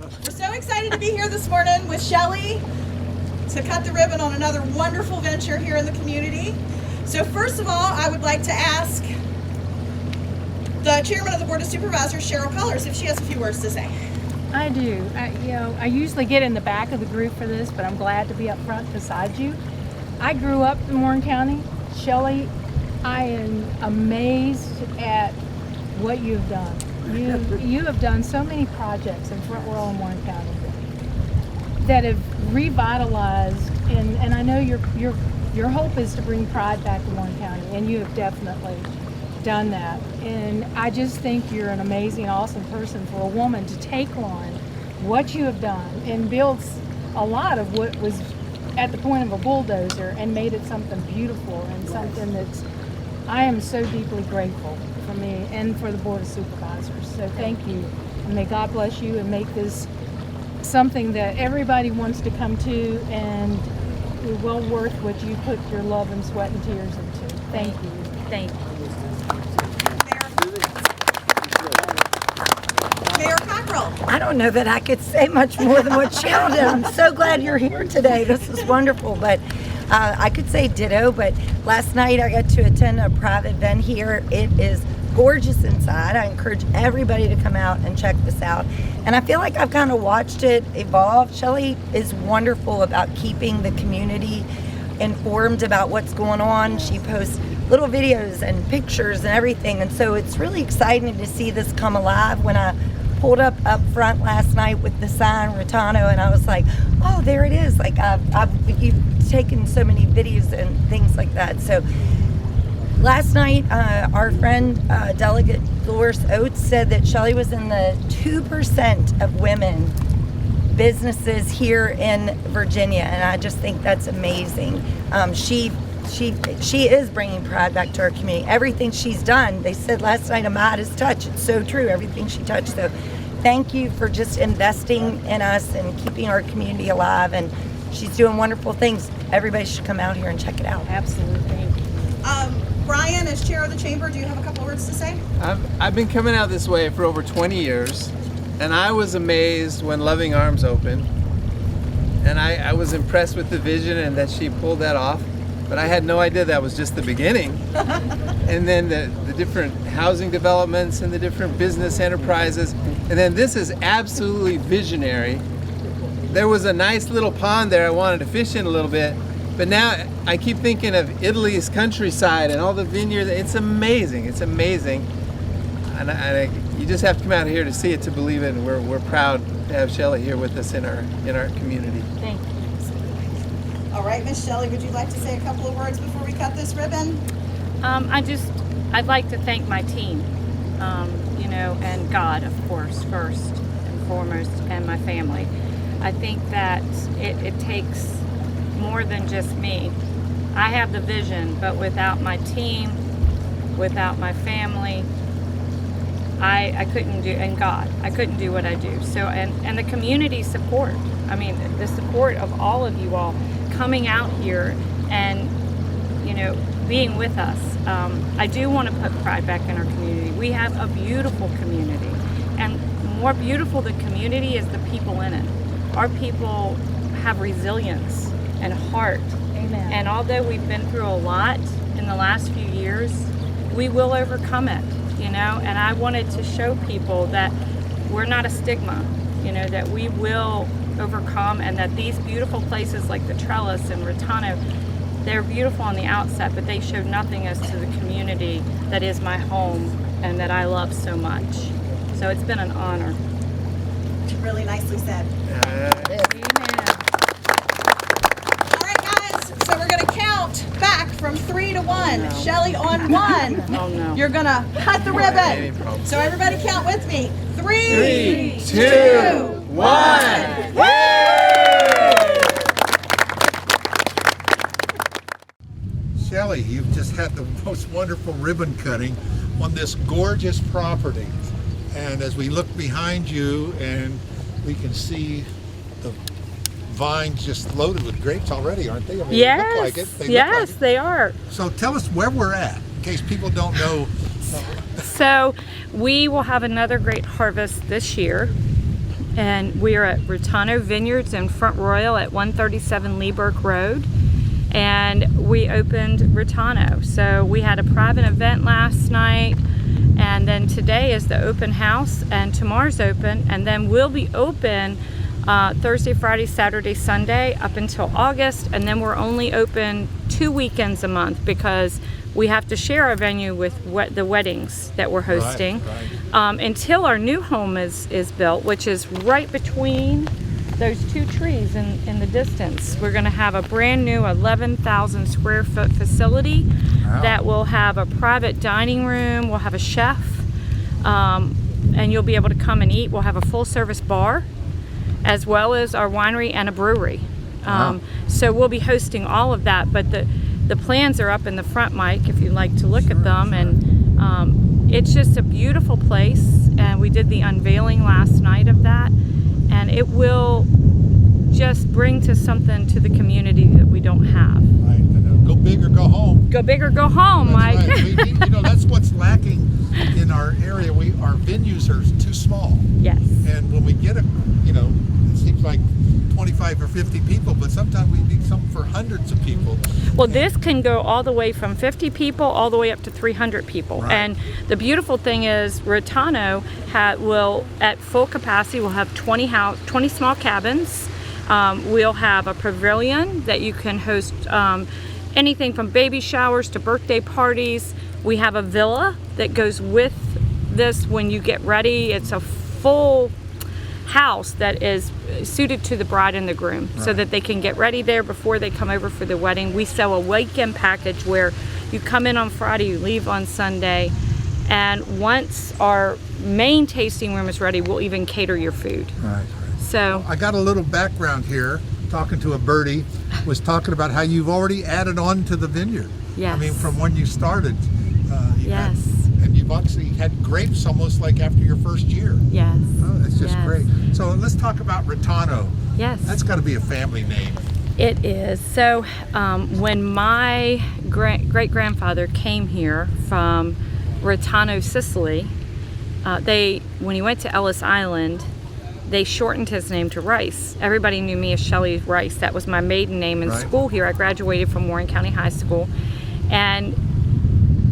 We're so excited to be here this morning with Shelly to cut the ribbon on another wonderful venture here in the community. So first of all, I would like to ask the chairman of the Board of Supervisors, Cheryl Cullers, if she has a few words to say. I do. I usually get in the back of the group for this, but I'm glad to be up front beside you. I grew up in Warren County. Shelly, I am amazed at what you've done. You have done so many projects in Front Royal and Warren County that have revitalized, and I know your hope is to bring pride back to Warren County, and you have definitely done that. And I just think you're an amazing, awesome person for a woman to take on what you have done and build a lot of what was at the point of a bulldozer and made it something beautiful and something that's, I am so deeply grateful for me and for the Board of Supervisors. So thank you, and may God bless you and make this something that everybody wants to come to and well worth what you put your love and sweat and tears into. Thank you. Thank you. Mayor Cockrell. I don't know that I could say much more than what Cheryl did. I'm so glad you're here today. This is wonderful. But I could say ditto, but last night I got to attend a private event here. It is gorgeous inside. I encourage everybody to come out and check this out. And I feel like I've kind of watched it evolve. Shelly is wonderful about keeping the community informed about what's going on. She posts little videos and pictures and everything. And so it's really exciting to see this come alive. When I pulled up front last night with the sign Reitano, and I was like, oh, there it is. Like you've taken so many videos and things like that. So last night, our friend Delegate Dolores Oates said that Shelly was in the 2% of women businesses here in Virginia, and I just think that's amazing. She is bringing pride back to our community. Everything she's done, they said last night, a Midas touch. It's so true, everything she touched. So thank you for just investing in us and keeping our community alive. And she's doing wonderful things. Everybody should come out here and check it out. Absolutely. Thank you. Bryon, as chair of the chamber, do you have a couple words to say? I've been coming out this way for over 20 years, and I was amazed when Loving Arms opened. And I was impressed with the vision and that she pulled that off. But I had no idea that was just the beginning. And then the different housing developments and the different business enterprises. And then this is absolutely visionary. There was a nice little pond there I wanted to fish in a little bit. But now I keep thinking of Italy's countryside and all the vineyards. It's amazing. It's amazing. And you just have to come out here to see it, to believe it. And we're proud to have Shelly here with us in our community. Thank you. All right, Miss Shelly, would you like to say a couple of words before we cut this ribbon? I'd like to thank my team, and God, of course, first and foremost, and my family. I think that it takes more than just me. I have the vision, but without my team, without my family, I couldn't do, and God, I couldn't do what I do. So, and the community support. I mean, the support of all of you all coming out here and, being with us. I do want to put pride back in our community. We have a beautiful community, and more beautiful than community is the people in it. Our people have resilience and heart. Amen. And although we've been through a lot in the last few years, we will overcome it, and I wanted to show people that we're not a stigma, that we will overcome, and that these beautiful places like the Trellis and Reitano, they're beautiful on the outset, but they show nothing as to the community that is my home and that I love so much. So it's been an honor. Really nicely said. Amen. All right, guys, so we're going to count back from 3 to 1. Shelly on 1. Oh no. You're going to cut the ribbon. So everybody count with me. 3, 2, 1. Shelly, you've just had the most wonderful ribbon cutting on this gorgeous property. And as we look behind you, and we can see the vines just loaded with grapes already, aren't they? I mean, Yes, they look like it. yes, they are. So tell us where we're at, in case people don't know. So we will have another great harvest this year. and we are at Reitano Vineyards in Front Royal at 137 Lee Burke Road. And we opened Reitano. So we had a private event last night, and then today is the open house, and tomorrow's open, and then we'll be open Thursday, Friday, Saturday, Sunday up until August, and then we're only open 2 weekends a month because we have to share our venue with the weddings that we're hosting until our new home is built, which is right between those two trees in the distance. We're going to have a brand new 11,000 square foot facility that will have a private dining room. We'll have a chef, and you'll be able to come and eat. We'll have a full service bar, as well as our winery and a brewery. So we'll be hosting all of that, but the plans are up in the front, Mike, if you'd like to look at them. And it's just a beautiful place, and we did the unveiling last night of that, and it will just bring to something to the community that we don't have. Right, I know. Go big or go home. Go big or go home, That's Mike. right. We need, that's what's lacking in our area. Our venues are too small. Yes. And when we get it seems like 25 or 50 people, but sometimes we need something for hundreds of people. Well, this can go all the way from 50 people all the way up to 300 people. Right. And the beautiful thing is Reitano will, at full capacity, will have 20 small cabins. We'll have a pavilion that you can host anything from baby showers to birthday parties. We have a villa that goes with this when you get ready. It's a full house that is suited to the bride and the groom, so that they can get ready there before they come over for the wedding. We sell a weekend package where you come in on Friday, you leave on Sunday, and once our main tasting room is ready, we'll even cater your food. Right. So I got a little background here, talking to a birdie, was talking about how you've already added on to the vineyard. Yes. I mean, from when you started. Yes. And you've actually had grapes almost like after your first year. Yes. Oh, that's just Yes. great. So let's talk about Reitano. Yes. That's got to be a family name. It is. So when my great-grandfather came here from Reitano, Sicily, when he went to Ellis Island, they shortened his name to Rice. Everybody knew me as Shelly Rice. That was my maiden name in school here. I graduated from Warren County High School. And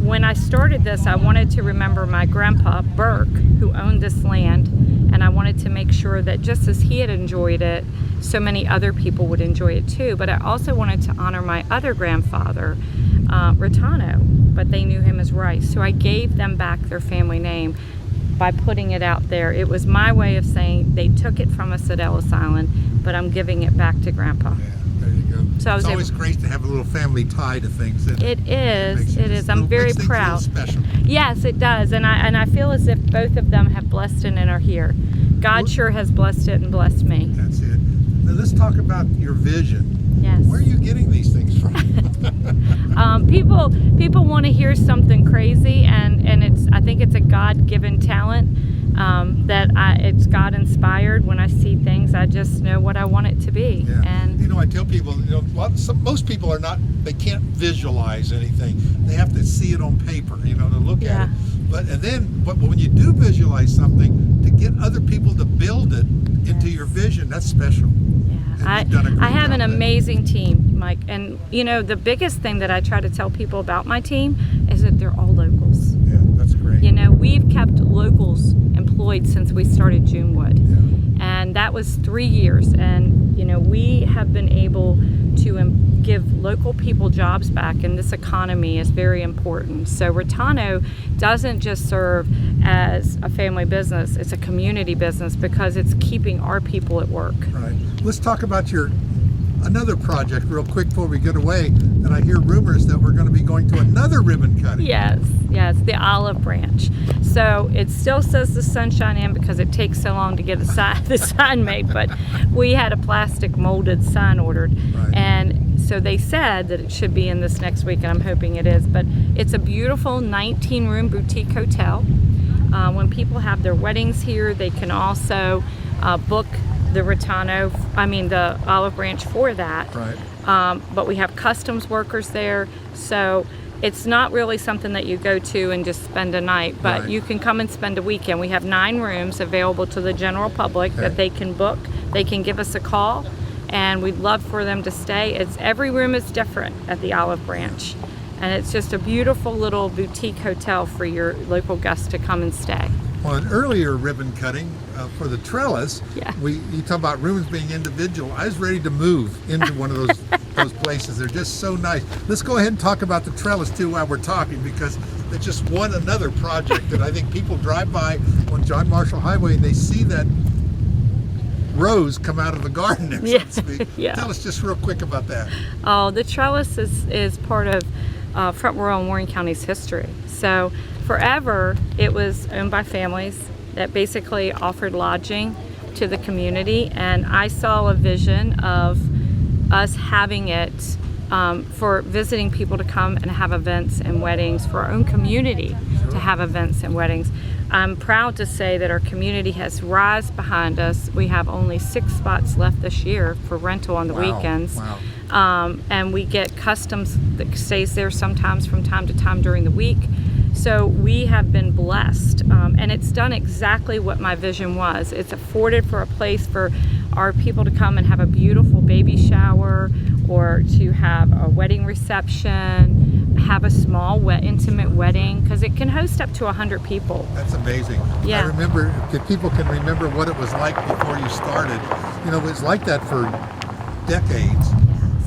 when I started this, I wanted to remember my grandpa, Burke, who owned this land, and I wanted to make sure that just as he had enjoyed it, so many other people would enjoy it too. But I also wanted to honor my other grandfather, Reitano, but they knew him as Rice. So I gave them back their family name by putting it out there. It was my way of saying they took it from us at Ellis Island, but I'm giving it back to Grandpa. Yeah, there you go. So it's always great to have a little family tie to things. It is. I'm very proud. Makes things feel special. Yes, it does, and I feel as if both of them have blessed it and are here. God sure has blessed it and blessed me. That's it. Now let's talk about your vision. Yes. Where are you getting these things from? People want to hear something crazy, and I think it's a God-given talent it's God-inspired. When I see things, I just know what I want it to be. Yeah. And I tell people, most people they can't visualize anything. They have to see it on paper, to look at it. But when you do visualize something, to get other people to build it into your vision, that's special. I have an amazing team, Mike, and the biggest thing that I try to tell people about my team is that they're all locals. Yeah, that's great. We've kept locals employed since we started Junewood, and that was 3 years, and we have been able to give local people jobs back, and this economy is very important. So Reitano doesn't just serve as a family business, it's a community business because it's keeping our people at work. Right. Let's talk about another project real quick before we get away, and I hear rumors that we're going to be going to another ribbon cutting. Yes, the olive branch. So it still says the Sunshine Inn because it takes so long to get the sign made, but we had a plastic molded sign ordered, and so they said that it should be in this next week, and I'm hoping it is. But it's a beautiful 19-room boutique hotel. When people have their weddings here, they can also book the olive branch for that. Right. But we have customs workers there, so it's not really something that you go to and just spend a night, but Right. you can come and spend a weekend. We have 9 rooms available to the general public that they can book. They can give us a call, and we'd love for them to stay. Every room is different at the Olive Branch, and it's just a beautiful little boutique hotel for your local guests to come and stay. Well, an earlier ribbon cutting for the trellis, Yeah. you talk about rooms being individual. I was ready to move into one of those places. They're just so nice. Let's go ahead and talk about the trellis too while we're talking, because it's just another project that I think people drive by on John Marshall Highway and they see that rose come out of the garden there, so to speak. Yeah. Tell us just real quick about that. Oh, the trellis is part of Front Royal and Warren County's history. So forever, it was owned by families that basically offered lodging to the community, and I saw a vision of us having it for visiting people to come and have events and weddings, for our own community to have events and weddings. I'm proud to say that our community has risen behind us. We have only 6 spots left this year for rental on the weekends. Wow. And we get customs that stays there sometimes from time to time during the week. So we have been blessed, and it's done exactly what my vision was. It's afforded for a place for our people to come and have a beautiful baby shower, or to have a wedding reception, have a small intimate wedding, because it can host up to 100 people. That's amazing. Yeah. I remember, if people can remember what it was like before you started, it was like that for decades.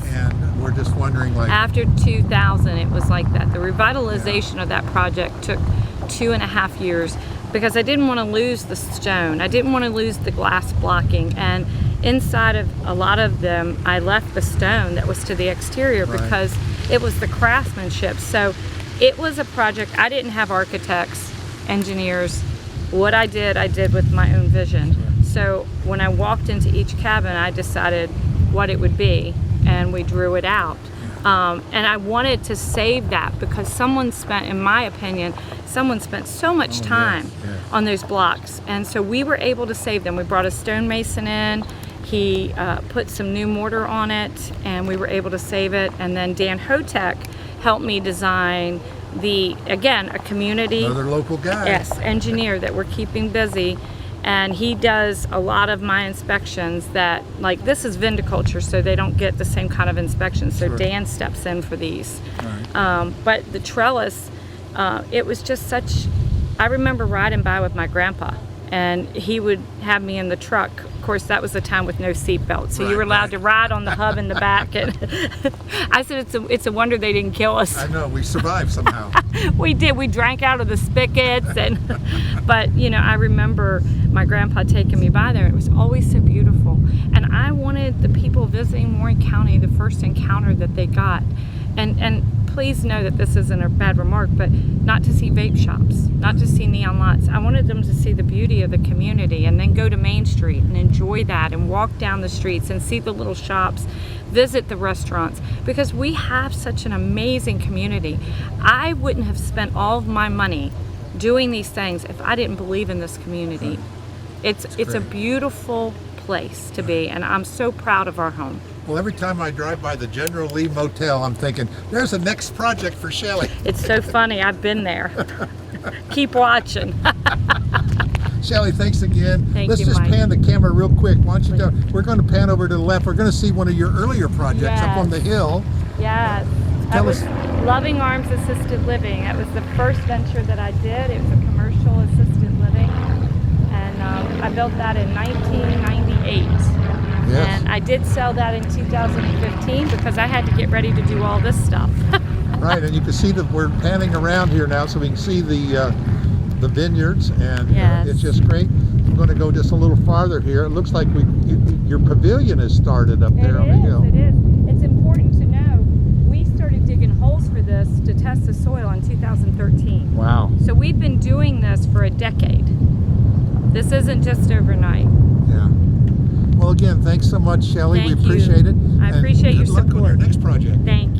And we're just wondering, like, After 2000, it was like that. The revitalization of that project took 2.5 years, because I didn't want to lose the stone. I didn't want to lose the glass blocking. And inside of a lot of them, I left the stone that was to the exterior because it was the craftsmanship. So it was a project. I didn't have architects, engineers. What I did with my own vision. So when I walked into each cabin, I decided what it would be, and we drew it out. And I wanted to save that, because someone spent, in my opinion, so much time on those blocks. And so we were able to save them. We brought a stonemason in. He put some new mortar on it, and we were able to save it. And then Dan Hotek helped me design a community. another local guy. Yes, engineer that we're keeping busy. And he does a lot of my inspections that, like, this is viticulture, so they don't get the same kind of inspections. So Dan steps in for these. But the trellis, it was just I remember riding by with my grandpa, and he would have me in the truck. Of course, that was the time with no seatbelt, so you were allowed to ride on the hub in the back. And I said, it's a wonder they didn't kill us. I know, we survived somehow. We did. We drank out of the spigots, but I remember my grandpa taking me by there. It was always so beautiful, and I wanted the people visiting Warren County the first encounter that they got. And please know that this isn't a bad remark, but not to see vape shops, not to see neon lights. I wanted them to see the beauty of the community, and then go to Main Street and enjoy that, and walk down the streets and see the little shops, visit the restaurants, because we have such an amazing community. I wouldn't have spent all of my money doing these things if I didn't believe in this community. It's a beautiful place to be, and I'm so proud of our home. Well, every time I drive by the General Lee Motel, I'm thinking, there's a next project for Shelly. It's so funny. I've been there. Keep watching. Shelly, thanks again. Let's you, just Mike. pan the camera real quick. Why don't you we're going to pan over to the left. We're going to see one of your earlier projects up on the hill. Yes. Tell was us. Loving Arms Assisted Living. It was the first venture that I did. It was a commercial assisted living. And I built that in 1998. Yes. And I did sell that in 2015 because I had to get ready to do all this stuff. Right, and you can see that we're panning around here now, so we can see the vineyards, and Yes. it's just great. I'm going to go just a little farther here. It looks like your pavilion has started up there on the hill. It is. It's important to know we started digging holes for this to test the soil in 2013. Wow. So we've been doing this for a decade. This isn't just overnight. Yeah. Well, again, thanks so much, Shelly. Thank we you. appreciate it. I And appreciate your good luck on your support. next project. Thank